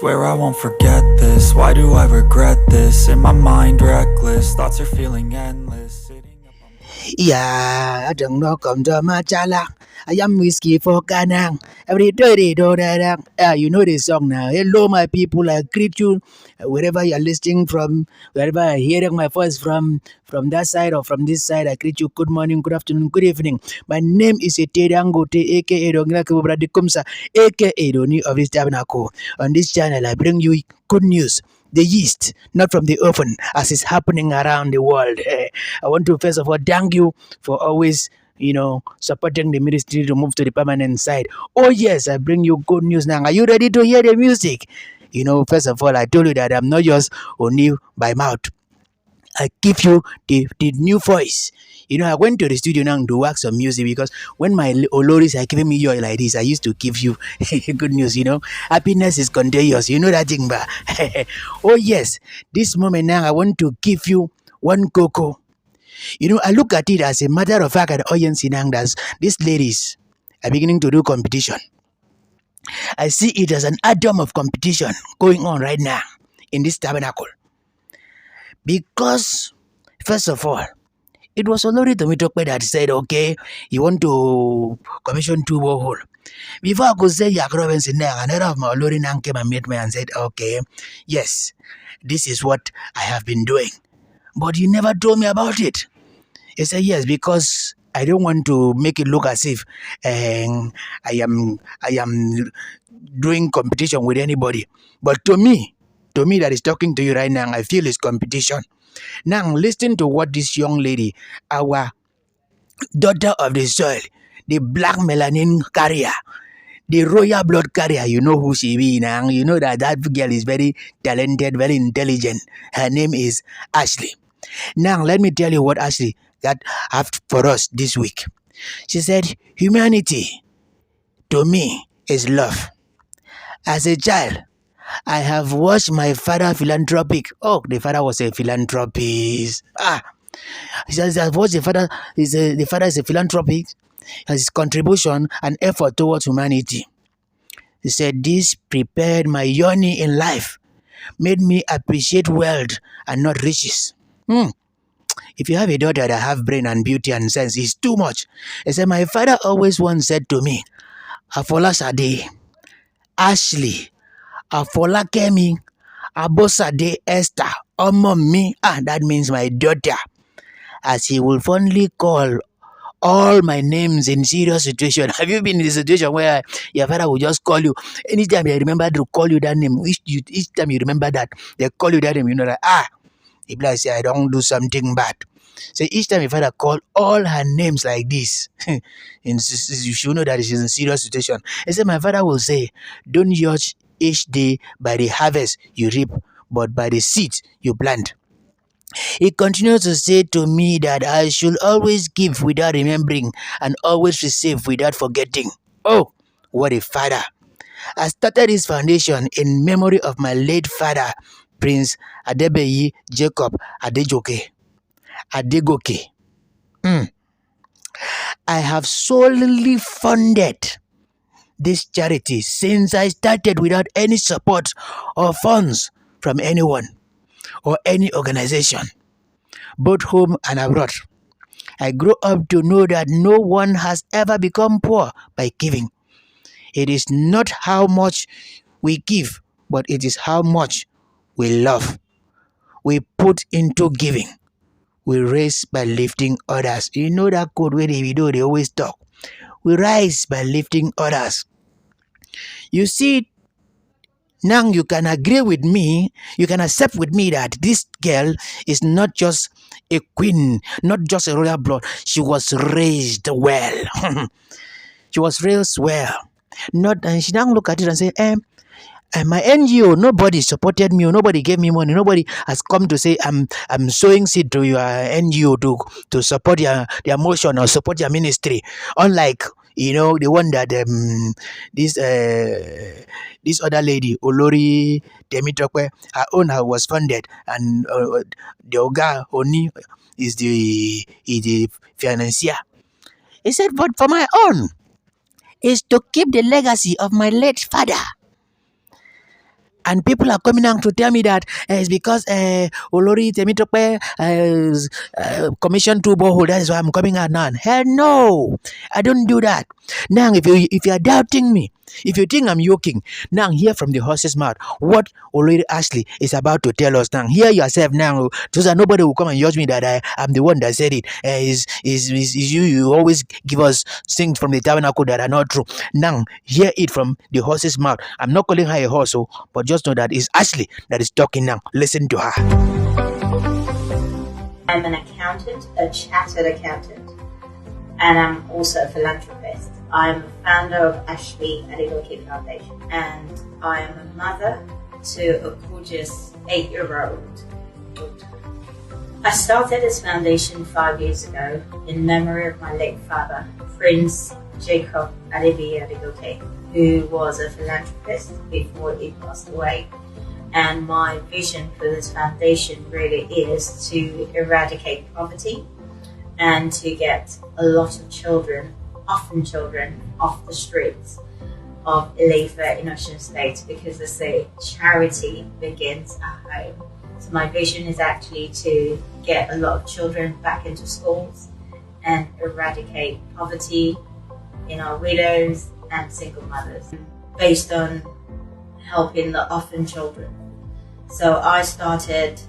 Swear I won't forget this. Why do I regret this? In my mind reckless, thoughts are feeling endless. Yeah, I don't know, come to Machala. I am whiskey for Kanang. Every day, you know this song now. Hello, my people. I greet you wherever you're listening from, wherever you're hearing my voice from that side or from this side. I greet you. Good morning, good afternoon, good evening. My name is Eteri Angote, aka Dongina Kumsa, aka Doni of this tabernacle. On this channel, I bring you good news. The yeast, not from the oven, as is happening around the world. I want to first of all thank you for always, supporting the ministry to move to the permanent side. Oh yes, I bring you good news now. Are you ready to hear the music? First of all, I told you that I'm not just only by mouth. I give you the new voice. I went to the studio now to work some music because when my Oloris are giving me joy like this, I used to give you good news. Happiness is contagious. You know that thing, but oh yes, this moment now I want to give you one cocoa. I look at it as a matter of fact at audience in that these ladies are beginning to do competition. I see it as an atom of competition going on right now in this tabernacle. Because, first of all, it was Olori Temitope that said, okay, you want to commission 2 boreholes. Before I could say Yakrovens in there, another of my Olori Nang came and met me and said, okay, yes, this is what I have been doing. But you never told me about it. He said, yes, because I don't want to make it look as if I am doing competition with anybody. But to me that is talking to you right now, I feel it's competition. Now, listen to what this young lady, our daughter of the soil, the black melanin carrier, the royal blood carrier, you know who she be now. You know that girl is very talented, very intelligent. Her name is Ashley. Now, let me tell you what Ashley got for us this week. She said, humanity, to me, is love. As a child, I have watched my father philanthropic. Oh, the father was a philanthropist. He says I've watched the father is a philanthropist. His contribution and effort towards humanity. He said this prepared my journey in life, made me appreciate wealth and not riches. If you have a daughter that have brain and beauty and sense, it's too much. He said my father always once said to me, Afolasade, Ashley, Afolakemi, Abosade Esther, Omomi, that means my daughter, as he will fondly call all my names in serious situation. Have you been in a situation where your father will just call you anytime they remember to call you that name? Each time you remember that, they call you that name, you know that, if I say I don't do something bad. So each time your father call all her names like this, you should know that she's in serious situation. I said my father will say, don't judge each day by the harvest you reap, but by the seeds you plant. He continues to say to me that I should always give without remembering and always receive without forgetting. Oh, what a father. I started this foundation in memory of my late father, Prince Adeyeye Jacob Adegoke. I have solely funded this charity since I started without any support or funds from anyone or any organization, both home and abroad. I grew up to know that no one has ever become poor by giving. It is not how much we give, but it is how much we love. We put into giving. We raise by lifting others. You know that code where they always talk. We rise by lifting others. You see, now you can agree with me, you can accept with me that this girl is not just a queen, not just a royal blood. She was raised well. She was raised well. And she now look at it and say, my NGO, nobody supported me, nobody gave me money, nobody has come to say I'm sowing seed to your NGO to support your motion or support your ministry. Unlike the one that this other lady, Olori Temitope, her own was funded, and the Oga Ooni is the financier. He said, but for my own is to keep the legacy of my late father. And people are coming out to tell me that it's because Olori Temitope commissioned two borehole. That is why I'm coming out now. Hell no, I don't do that. Now, if you are doubting me, if you think I'm joking, now hear from the horse's mouth what Olori Ashley is about to tell us. Now hear yourself now, so that nobody will come and judge me that I'm the one that said it. Is you? You always give us things from the tabernacle that are not true. Now hear it from the horse's mouth. I'm not calling her a horse, but just know that it's Ashley that is talking now. Listen to her. I'm an accountant, a chartered accountant, and I'm also a philanthropist. I'm a founder of Ashley Adegoke Foundation, and I am a mother to a gorgeous 8-year-old daughter. I started this foundation 5 years ago in memory of my late father, Prince Jacob Adeyeye Ogunwusi, who was a philanthropist before he passed away. And my vision for this foundation really is to eradicate poverty and to get a lot of children, often children, off the streets of Ilefe in Osun State, because they say charity begins at home. So my vision is actually to get a lot of children back into schools and eradicate poverty in our widows and single mothers, based on helping the orphan children. So I started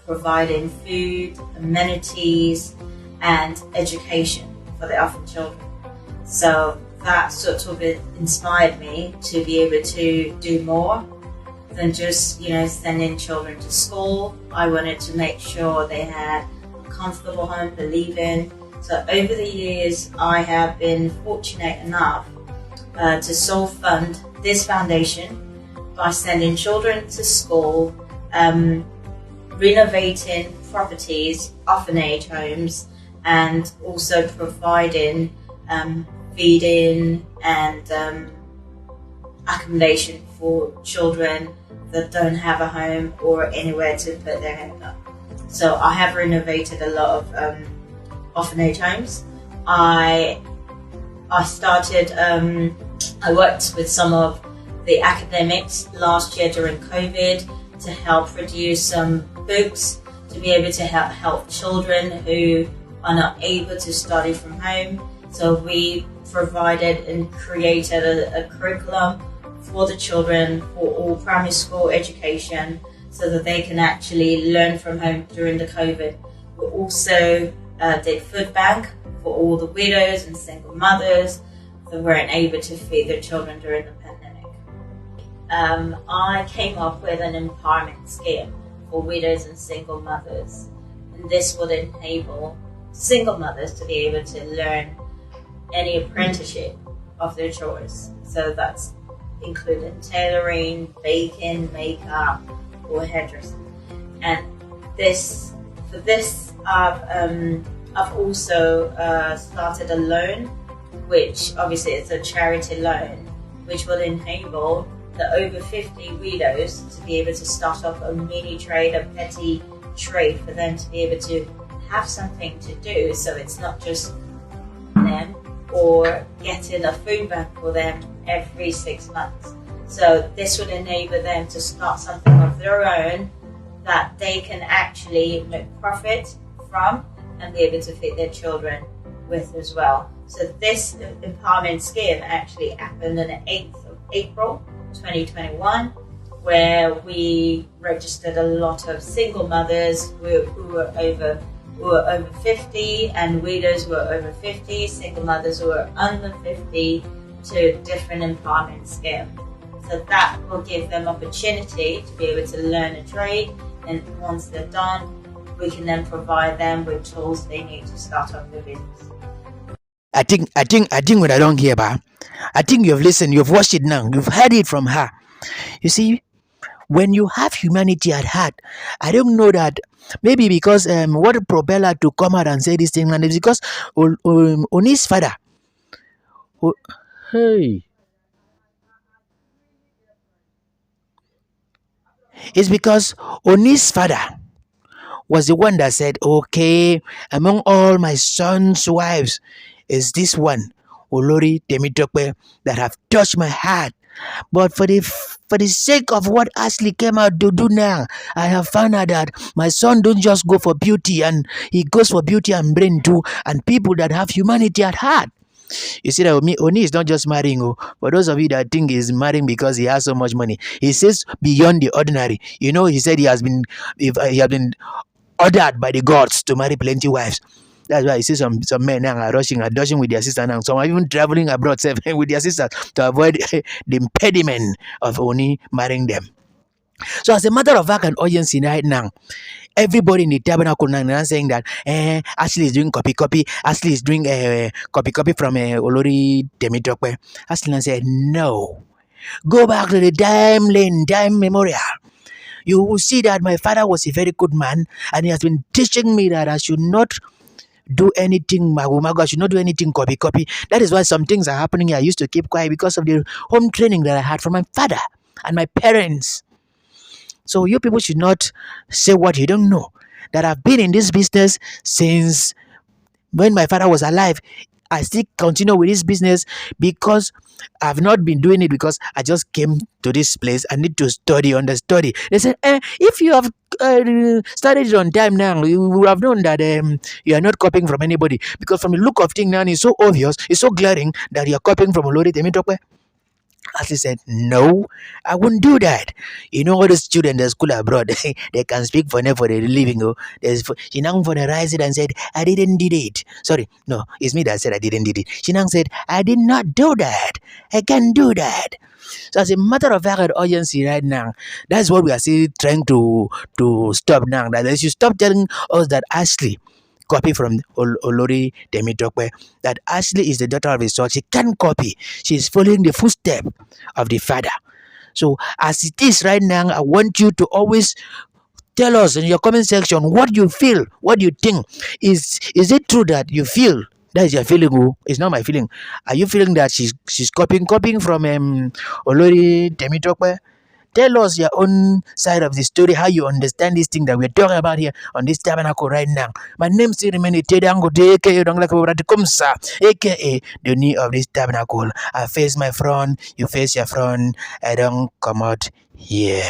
providing food, amenities, and education for the orphan children. So that sort of inspired me to be able to do more than just, sending children to school. I wanted to make sure they had a comfortable home to live in. So over the years, I have been fortunate enough to self-fund this foundation by sending children to school, renovating properties, orphanage homes, and also providing feeding and accommodation for children that don't have a home or anywhere to put their head up. So I have renovated a lot of orphanage homes. I started, I worked with some of the academics last year during COVID to help produce some books to be able to help children who are not able to study from home. So we provided and created a curriculum for the children for all primary school education so that they can actually learn from home during the COVID. We also did food bank for all the widows and single mothers that weren't able to feed their children during the pandemic. I came up with an empowerment scheme for widows and single mothers, and this would enable single mothers to be able to learn any apprenticeship of their choice. So that's including tailoring, baking, makeup, or hairdressing. And for this, I've also started a loan, which obviously is a charity loan, which will enable the over 50 widows to be able to start off a mini trade, a petty trade, for them to be able to have something to do. So it's not just them or getting a food bank for them every 6 months. So this would enable them to start something of their own that they can actually make profit from and be able to feed their children with as well. So this empowerment scheme actually happened on the 8th of April 2021, where we registered a lot of single mothers who were over 50, and widows who were over 50, single mothers who were under 50, to different empowerment schemes. So that will give them opportunity to be able to learn a trade, and once they're done, we can then provide them with tools they need to start up their business. I think what I don't hear, ba. I think you've listened, you've watched it now, you've heard it from her. You see, when you have humanity at heart, I don't know that maybe because what propelled her to come out and say this thing, and it's because Ooni's father. Hey. It's because Ooni's father was the one that said, okay, among all my son's wives is this one, Olori Temitope, that have touched my heart. But for the sake of what Ashley came out to do now, I have found out that my son don't just go for beauty, and he goes for beauty and brain too, and people that have humanity at heart. You see that Oni is not just marrying. Oh, for those of you that think he's marrying because he has so much money, he says beyond the ordinary. You know, he said he has been ordered by the gods to marry plenty wives. That's why you see some men now are rushing, are dodging with their sister now. Some are even traveling abroad with their sisters to avoid the impediment of Oni marrying them. So as a matter of fact, an audience right now, everybody in the tabernacle now saying that Ashley is doing copy. Ashley is doing copy from Olori Temitope. Ashley said, no. Go back to the time memorial. You will see that my father was a very good man, and he has been teaching me that I should not do anything magu. I should not do anything copy. That is why some things are happening here. I used to keep quiet because of the home training that I had from my father and my parents. So you people should not say what you don't know. That I've been in this business since when my father was alive. I still continue with this business because I've not been doing it because I just came to this place. I need to understudy. They said, if you have studied it on time now, you would have known that you are not copying from anybody. Because from the look of things now, it's so obvious, it's so glaring that you are copying from Olori Temitope. Ashley said, no, I wouldn't do that. You know, all the students at school abroad, they can speak for their living. Oh, she now for the rise and said, I didn't did it. Sorry, no, it's me that said I didn't did it. She now said, I did not do that. I can't do that. So as a matter of fact, audience right now, that's what we are still trying to stop now. That they should stop telling us that Ashley copy from Olori Temitope, that Ashley is the daughter of his son. She can't copy. She is following the footstep of the father. So as it is right now, I want you to always tell us in your comment section what you feel, what you think. Is it true that you feel? That is your feeling. Oh, it's not my feeling. Are you feeling that she's copying from Olori Temitope? Tell us your own side of the story, how you understand this thing that we're talking about here on this tabernacle right now. My name still remains Tedango, aka the knee of this tabernacle. I face my front, you face your front. I don't come out here.